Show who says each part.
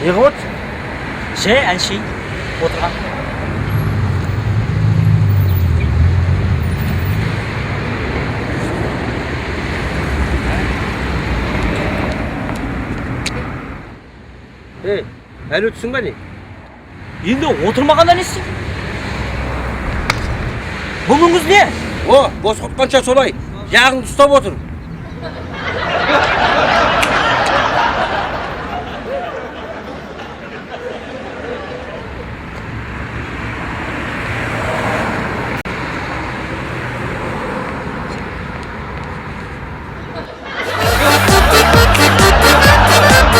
Speaker 1: Не қылып отырсың?
Speaker 2: Жай әншейін отырған.
Speaker 1: Әлі өтсің ба не?
Speaker 2: Енді отырмағанда не істейді? Бұныңыз не?
Speaker 1: Бос құртқанша солай, жағыңды ұстап отыр.